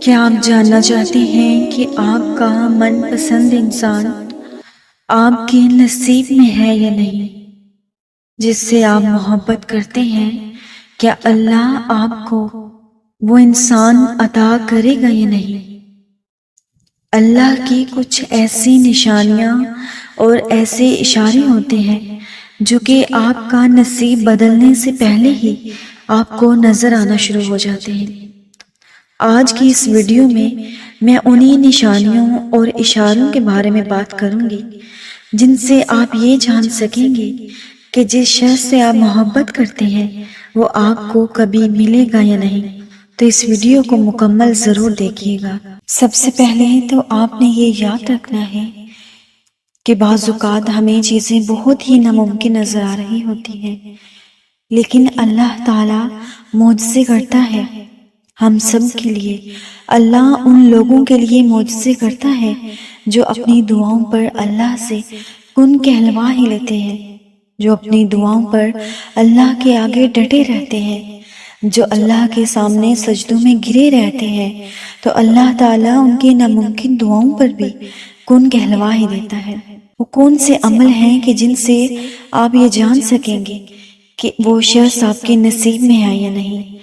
کیا آپ جاننا چاہتے ہیں کہ آپ کا من پسند انسان آپ کے نصیب میں ہے یا نہیں؟ جس سے آپ محبت کرتے ہیں، کیا اللہ آپ کو وہ انسان عطا کرے گا یا نہیں؟ اللہ کی کچھ ایسی نشانیاں اور ایسے اشارے ہوتے ہیں جو کہ آپ کا نصیب بدلنے سے پہلے ہی آپ کو نظر آنا شروع ہو جاتے ہیں۔ آج کی اس ویڈیو میں انہی نشانیوں اور اشاروں کے بارے میں بات کروں گی جن سے آپ یہ جان سکیں گے کہ جس شخص سے آپ محبت کرتے ہیں وہ آپ کو کبھی ملے گا یا نہیں۔ تو اس ویڈیو کو مکمل ضرور دیکھیے گا۔ سب سے پہلے تو آپ نے یہ یاد رکھنا ہے کہ بعض اوقات ہمیں چیزیں بہت ہی ناممکن نظر آ رہی ہوتی ہیں، لیکن اللہ تعالیٰ معجزے کرتا ہے ہم سب کے لیے۔ اللہ ان لوگوں کے لیے معجزے کرتا ہے جو اپنی دعاؤں پر اللہ سے کن کہلوا ہی لیتے ہیں، جو اپنی دعاؤں پر اللہ کے آگے ڈٹے رہتے ہیں، جو اللہ کے سامنے سجدوں میں گرے رہتے ہیں، تو اللہ تعالیٰ ان کی ناممکن دعاؤں پر بھی کن کہلوا ہی دیتا ہے۔ وہ کون سے عمل ہیں کہ جن سے آپ یہ جان سکیں گے کہ وہ شخص آپ کے نصیب میں ہے یا نہیں؟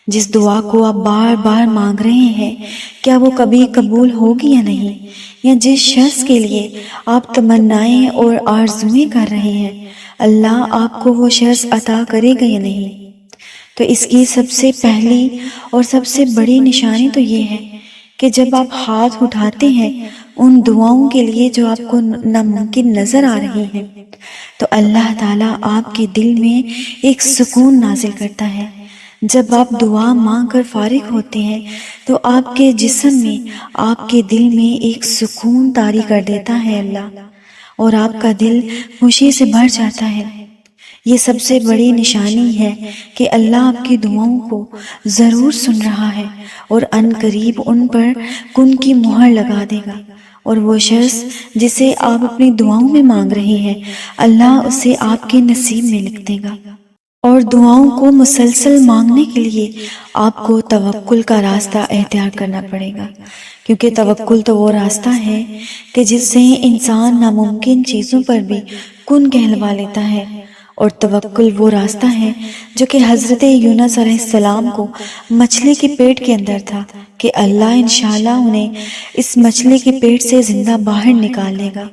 جس دعا کو آپ بار بار مانگ رہے ہیں، کیا وہ کبھی قبول ہوگی یا نہیں؟ یا جس شخص کے لیے آپ تمنائیں اور آرزویں کر رہے ہیں، اللہ آپ کو وہ شخص عطا کرے گا یا نہیں؟ تو اس کی سب سے پہلی اور سب سے بڑی نشانی تو یہ ہے کہ جب آپ ہاتھ اٹھاتے ہیں ان دعاؤں کے لیے جو آپ کو ناممکن نظر آ رہی ہیں، تو اللہ تعالیٰ آپ کے دل میں ایک سکون نازل کرتا ہے۔ جب آپ دعا مانگ کر فارغ ہوتے ہیں تو آپ کے جسم میں، آپ کے دل میں ایک سکون طاری کر دیتا ہے اللہ، اور آپ کا دل خوشی سے بھر جاتا ہے۔ یہ سب سے بڑی نشانی ہے کہ اللہ آپ کی دعاؤں کو ضرور سن رہا ہے اور ان قریب ان پر کن کی مہر لگا دے گا، اور وہ شخص جسے آپ اپنی دعاؤں میں مانگ رہے ہیں، اللہ اسے آپ کے نصیب میں لکھ دے گا۔ اور دعاؤں کو مسلسل مانگنے کے لیے آپ کو توکل کا راستہ اختیار کرنا پڑے گا، کیونکہ توکل تو وہ راستہ ہے کہ جس سے انسان ناممکن چیزوں پر بھی کن کہلوا لیتا ہے، اور توکل وہ راستہ ہے جو کہ حضرت یونس علیہ السلام کو مچھلی کے پیٹ کے اندر تھا کہ اللہ انشاءاللہ انہیں اس مچھلی کے پیٹ سے زندہ باہر نکال لے گا۔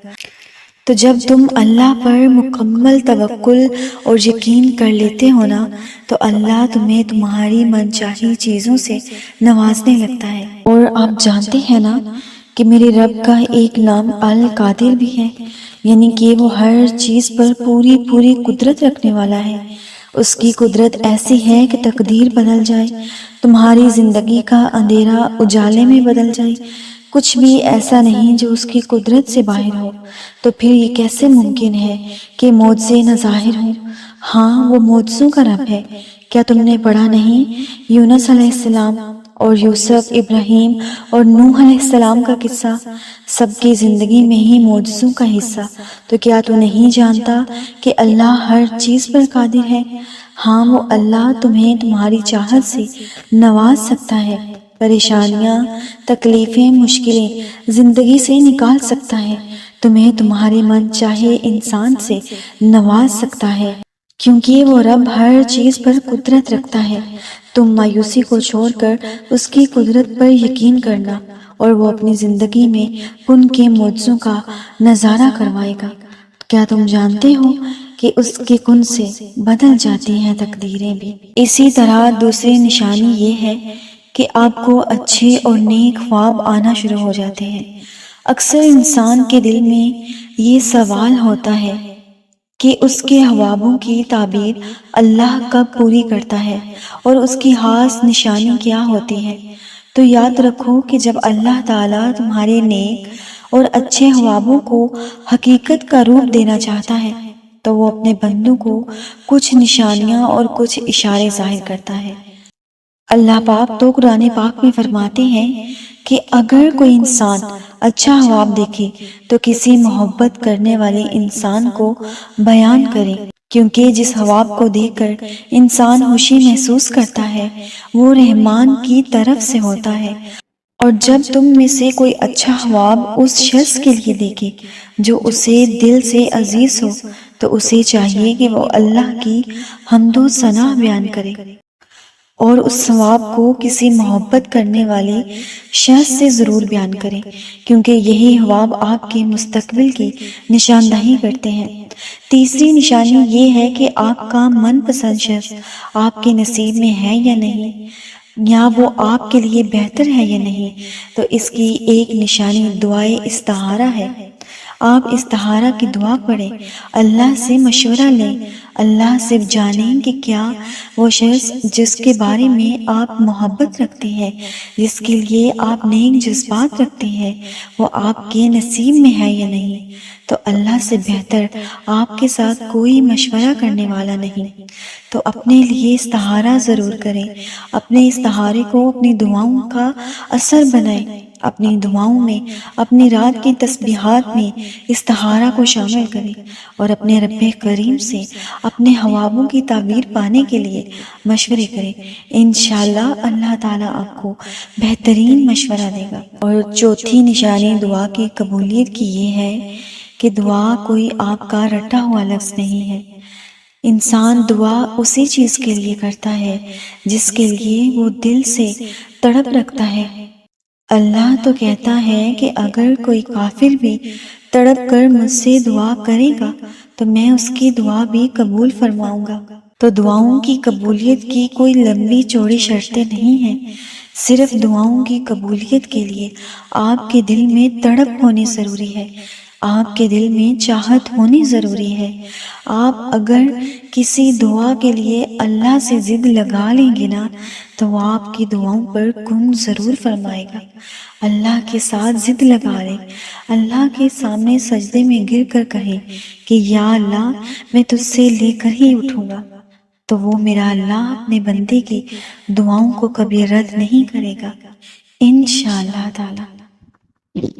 تو جب تم اللہ پر مکمل توکل اور یقین کر لیتے ہو نا، تو اللہ تمہیں تمہاری من چاہی چیزوں سے نوازنے لگتا ہے۔ اور آپ جانتے ہیں نا کہ میرے رب کا ایک نام القادر بھی ہے، یعنی کہ وہ ہر چیز پر پوری قدرت رکھنے والا ہے۔ اس کی قدرت ایسی ہے کہ تقدیر بدل جائے، تمہاری زندگی کا اندھیرا اجالے میں بدل جائے، کچھ بھی ایسا نہیں جو اس کی قدرت سے باہر ہو۔ تو پھر یہ کیسے ممکن ہے کہ معجزے نہ ظاہر ہوں؟ ہاں، وہ معجزوں کا رب ہے۔ کیا تم نے پڑھا نہیں یونس علیہ السلام اور یوسف، ابراہیم اور نوح علیہ السلام کا قصہ؟ سب کی زندگی میں ہی معجزوں کا حصہ۔ تو کیا تو نہیں جانتا کہ اللہ ہر چیز پر قادر ہے؟ ہاں، وہ اللہ تمہیں تمہاری چاہت سے نواز سکتا ہے، پریشانیاں، تکلیفیں، مشکلیں زندگی سے نکال سکتا ہے، تمہیں تمہارے من چاہے انسان سے نواز سکتا ہے، کیونکہ وہ رب ہر چیز پر قدرت رکھتا ہے۔ تم مایوسی کو چھوڑ کر اس کی قدرت پر یقین کرنا، اور وہ اپنی زندگی میں کن کے معجزوں کا نظارہ کروائے گا۔ کیا تم جانتے ہو کہ اس کے کن سے بدل جاتی ہیں تقدیریں بھی؟ اسی طرح دوسری نشانی یہ ہے کہ آپ کو اچھے اور نیک خواب آنا شروع ہو جاتے ہیں۔ اکثر انسان کے دل میں یہ سوال ہوتا ہے کہ اس کے خوابوں کی تعبیر اللہ کب پوری کرتا ہے، اور اس کی خاص نشانی کیا ہوتی ہے؟ تو یاد رکھو کہ جب اللہ تعالیٰ تمہارے نیک اور اچھے خوابوں کو حقیقت کا روپ دینا چاہتا ہے تو وہ اپنے بندوں کو کچھ نشانیاں اور کچھ اشارے ظاہر کرتا ہے۔ اللہ پاک تو قرآن پاک میں فرماتے ہیں کہ اگر کوئی انسان اچھا خواب دیکھے تو کسی محبت کرنے والے انسان کو بیان کرے کیونکہ جس خواب کو دیکھ کر انسان خوشی محسوس کرتا ہے وہ رحمان کی طرف سے ہوتا ہے، اور جب تم میں سے کوئی اچھا خواب اس شخص کے لیے دیکھے جو اسے دل سے عزیز ہو تو اسے چاہیے کہ وہ اللہ کی حمد و ثنا بیان کرے اور اس ثواب کو کسی محبت کرنے والے شخص سے ضرور بیان کریں، کیونکہ یہی خواب آپ کے مستقبل کی نشاندہی کرتے ہیں۔ تیسری نشانی یہ ہے کہ آپ کا من پسند شخص آپ کے نصیب میں ہے یا نہیں، یا وہ آپ کے لیے بہتر ہے یا نہیں۔ تو اس کی ایک نشانی دعائے استخارہ ہے۔ آپ استخارہ کی دعا پڑھیں، اللہ سے مشورہ لیں، اللہ سے جانیں کہ کیا وہ شخص جس کے بارے میں آپ محبت رکھتے ہیں، جس کے لیے آپ نیک جذبات رکھتے ہیں، وہ آپ کے نصیب میں ہے یا نہیں۔ تو اللہ سے بہتر آپ کے ساتھ کوئی مشورہ کرنے والا نہیں۔ تو اپنے لیے استخارہ ضرور کریں، اپنے استخارے کو اپنی دعاؤں کا اثر بنائیں، اپنی دعاؤں میں، اپنی رات کی تسبیحات میں استخارہ کو شامل کریں اور اپنے رب کریم سے اپنے خوابوں کی تعبیر پانے کے لیے مشورے کریں۔ انشاءاللہ اللہ تعالیٰ آپ کو بہترین مشورہ دے گا۔ اور چوتھی نشانی دعا کی قبولیت کی یہ ہے کہ دعا کوئی آپ کا رٹا ہوا لفظ نہیں ہے۔ انسان دعا اسی چیز کے لیے کرتا ہے جس کے لیے وہ دل سے تڑپ رکھتا ہے۔ اللہ تو کہتا ہے کہ اگر کوئی کافر بھی تڑپ کر مجھ سے دعا کرے گا تو میں اس کی دعا بھی قبول فرماؤں گا۔ تو دعاؤں کی قبولیت کی کوئی لمبی چوڑی شرطیں نہیں ہیں، صرف دعاؤں کی قبولیت کے لیے آپ کے دل میں تڑپ ہونی ضروری ہے، آپ کے دل میں چاہت ہونی ضروری ہے۔ آپ اگر کسی دعا کے لیے اللہ سے ضد لگا لیں گے نا تو وہ آپ کی دعاؤں پر کن ضرور فرمائے گا۔ اللہ کے ساتھ ضد لگا لیں، اللہ کے سامنے سجدے میں گر کر کہیں کہ یا اللہ میں تجھ سے لے کر ہی اٹھوں گا، تو وہ میرا اللہ اپنے بندے کی دعاؤں کو کبھی رد نہیں کرے گا انشاءاللہ تعالی۔